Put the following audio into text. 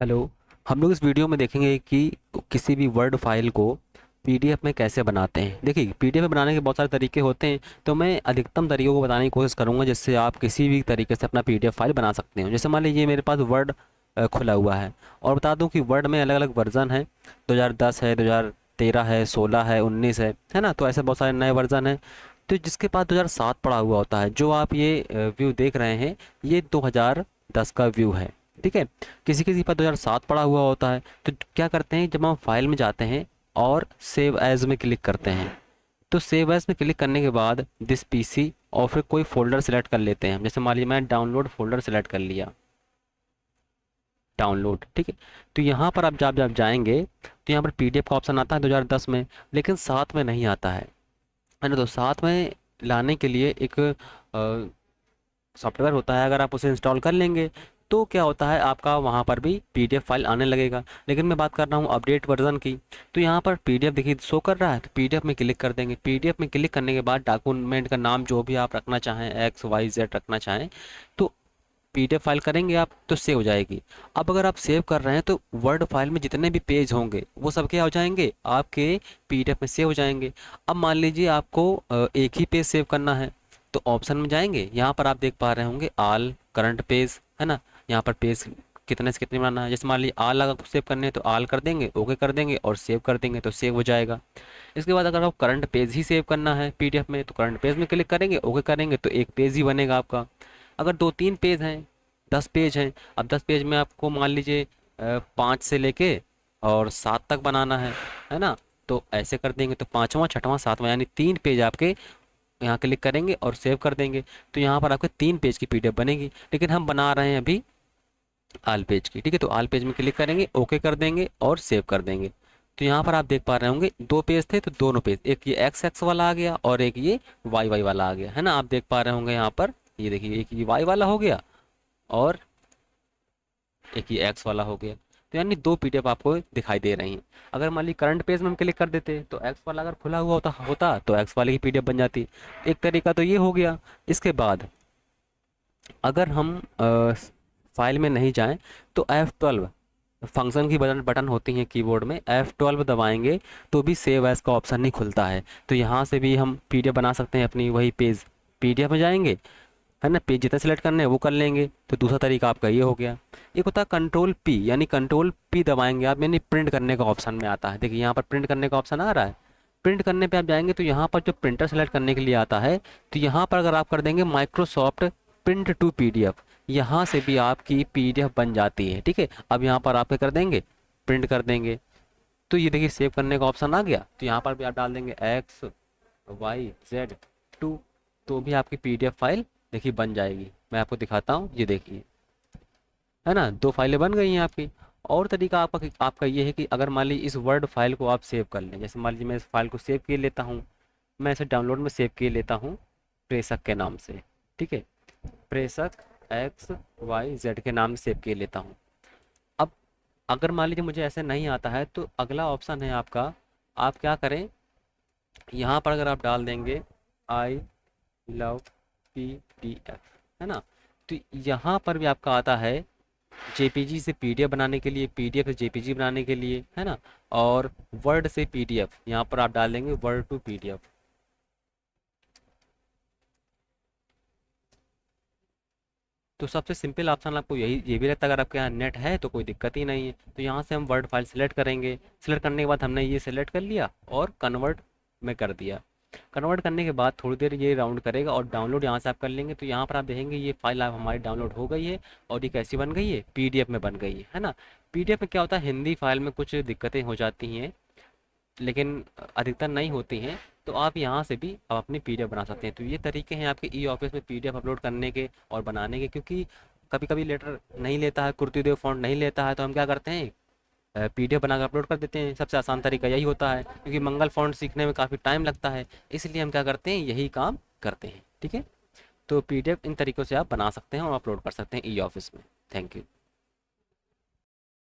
Hello. हम लोग इस वीडियो में देखेंगे कि किसी भी वर्ड फाइल को पीडीएफ में कैसे बनाते हैं। देखिए, पीडीएफ में बनाने के बहुत सारे तरीके होते हैं, तो मैं अधिकतम तरीकों को बताने की कोशिश करूंगा जिससे आप किसी भी तरीके से अपना पीडीएफ फाइल बना सकते हो। जैसे मान लीजिए मेरे पास वर्ड खुला हुआ है, और बता दूं कि वर्ड में अलग अलग वर्जन है। 2010 है, 2013 है, 16 है, 19 है ना। तो ऐसे बहुत सारे नए वर्जन हैं। तो जिसके पास 2007 पड़ा हुआ होता है, जो आप ये व्यू देख रहे हैं, ये 2010 का व्यू है। ठीक है। किसी किसी पर 2007 पड़ा हुआ होता है, तो क्या करते हैं, जब हम फाइल में जाते हैं और सेव एज में क्लिक करते हैं, तो सेव एज में क्लिक करने के बाद दिस पीसी और फिर कोई फोल्डर सेलेक्ट कर लेते हैं। जैसे मान लीजिए मैं डाउनलोड फोल्डर सेलेक्ट कर लिया, डाउनलोड। ठीक है। तो यहाँ पर आप जब जब जाएंगे तो यहाँ पर पीडीएफ का ऑप्शन आता है 2010 में, लेकिन साथ में नहीं आता है ना। तो साथ में लाने के लिए एक सॉफ्टवेयर होता है, अगर आप उसे इंस्टॉल कर लेंगे तो क्या होता है, आपका वहाँ पर भी पीडीएफ फाइल आने लगेगा। लेकिन मैं बात कर रहा हूँ अपडेट वर्जन की। तो यहाँ पर पीडीएफ देखिए शो कर रहा है, तो पीडीएफ में क्लिक कर देंगे। पीडीएफ में क्लिक करने के बाद डॉक्यूमेंट का नाम जो भी आप रखना चाहें, एक्स वाई जेड रखना चाहें, तो पीडीएफ फाइल करेंगे आप तो सेव हो जाएगी। अब अगर आप सेव कर रहे हैं तो वर्ड फाइल में जितने भी पेज होंगे वो सब क्या हो जाएंगे, आपके पीडीएफ में सेव हो जाएंगे। अब मान लीजिए आपको एक ही पेज सेव करना है, तो ऑप्शन में जाएंगे, यहाँ पर आप देख पा रहे होंगे ऑल करंट पेज, है ना। यहाँ पर पेज कितने से कितने बनाना है। जैसे मान लीजिए ऑल अगर सेव करने हैं तो ऑल कर देंगे, ओके कर देंगे और सेव कर देंगे तो सेव हो जाएगा। इसके बाद अगर आप करंट पेज ही सेव करना है पीडीएफ में, तो करंट पेज में क्लिक करेंगे, ओके करेंगे तो एक पेज ही बनेगा आपका। अगर दो तीन पेज हैं, 10 पेज हैं, अब 10 पेज में आपको मान लीजिए 5 से लेके और 7 तक बनाना है ना। तो ऐसे कर देंगे तो पाँचवा छठवां सातवां यानी 3 पेज आपके यहाँ क्लिक करेंगे और सेव कर देंगे, तो यहाँ पर आपके 3 पेज की पीडीएफ बनेगी। लेकिन हम बना रहे हैं अभी आल पेज की। ठीक है। तो आल पेज में क्लिक करेंगे, ओके कर देंगे और सेव कर देंगे। तो यहाँ पर आप देख पा रहे होंगे 2 पेज थे, तो दोनों पेज, एक ये एक्स एक्स वाला आ गया और एक ये वाई वाई वाला आ गया, है ना। आप देख पा रहे होंगे यहाँ पर, ये देखिए, एक ये वाई वाला हो गया और एक ये एक्स वाला हो गया। तो यानी 2 पीडीएफ आपको दिखाई दे रही हैं। अगर मान लीजिए करंट पेज में हम क्लिक कर देते तो एक्स वाला अगर खुला हुआ होता होता तो एक्स वाले की पीडीएफ बन जाती। एक तरीका तो ये हो गया। इसके बाद अगर हम फाइल में नहीं जाएं तो F12 फंक्शन की बटन बटन होती हैं कीबोर्ड में, F12 दबाएंगे तो भी सेव एज का ऑप्शन नहीं खुलता है। तो यहाँ से भी हम पीडीएफ बना सकते हैं अपनी, वही पेज पीडीएफ में जाएंगे, है ना, पेज जितना सेलेक्ट करना है वो कर लेंगे। तो दूसरा तरीका आपका ये हो गया। एक होता है कंट्रोल पी, यानी कंट्रोल पी दबाएंगे आप, यानी प्रिंट करने का ऑप्शन में आता है। देखिए यहाँ पर प्रिंट करने का ऑप्शन आ रहा है। प्रिंट करने पे आप जाएंगे तो यहाँ पर जो प्रिंटर सेलेक्ट करने के लिए आता है, तो यहाँ पर अगर आप कर देंगे माइक्रोसॉफ्ट प्रिंट टू पीडीएफ, यहाँ से भी आपकी पीडीएफ बन जाती है। ठीक है। अब यहाँ पर आप क्या कर देंगे, प्रिंट कर देंगे, तो ये देखिए सेव करने का ऑप्शन आ गया। तो यहाँ पर भी आप डाल देंगे एक्स वाई जेड टू, तो भी आपकी पीडीएफ फाइल देखिए बन जाएगी। मैं आपको दिखाता हूँ, ये देखिए, है ना, 2 फाइलें बन गई हैं आपकी। और तरीका आपका ये है कि अगर मान लीजिए इस वर्ड फाइल को आप सेव कर लें, जैसे मान लीजिए मैं इस फाइल को सेव किए लेता हूँ, मैं इसे डाउनलोड में सेव किए लेता हूँ प्रेषक के नाम से। ठीक है। प्रेषक एक्स वाई जेड के नाम से सेव किए लेता हूँ। अब अगर मान लीजिए मुझे ऐसे नहीं आता है, तो अगला ऑप्शन है आपका, आप क्या करें, यहाँ पर अगर आप डाल देंगे I love P D F, है ना, तो यहाँ पर भी आपका आता है जेपीजी से पीडीएफ बनाने के लिए, पीडीएफ से जेपीजी बनाने के लिए, है ना, और वर्ड से पीडीएफ, यहाँ पर आप डाल देंगे वर्ड टू पीडीएफ। तो सबसे सिंपल ऑप्शन आपको यही ये भी रहता है। अगर आपके यहाँ नेट है तो कोई दिक्कत ही नहीं है। तो यहाँ से हम वर्ड फाइल सेलेक्ट करेंगे, सेलेक्ट करने के बाद हमने ये सेलेक्ट कर लिया और कन्वर्ट में कर दिया। कन्वर्ट करने के बाद थोड़ी देर ये राउंड करेगा और डाउनलोड यहाँ से आप कर लेंगे। तो यहाँ पर आप देखेंगे ये फाइल आप हमारी डाउनलोड हो गई है, और ये कैसी बन गई है, पीडीएफ में बन गई है ना। पीडीएफ में क्या होता है, हिंदी फाइल में कुछ दिक्कतें हो जाती हैं, लेकिन अधिकतर नहीं होती हैं। तो आप यहाँ से भी आप अपनी पीडीएफ बना सकते हैं। तो ये तरीके हैं आपके ई ऑफिस में पीडीएफ अपलोड करने के और बनाने के। क्योंकि कभी कभी लेटर नहीं लेता है, कुर्तीदेव फॉन्ट नहीं लेता है, तो हम क्या करते हैं, पीडीएफ बनाकर अपलोड कर देते हैं। सबसे आसान तरीका यही होता है, क्योंकि मंगल फॉन्ट सीखने में काफ़ी टाइम लगता है, इसलिए हम क्या करते हैं, यही काम करते हैं। ठीक है। तो पीडीएफ इन तरीक़ों से आप बना सकते हैं और अपलोड कर सकते हैं ई ऑफिस में। Thank you.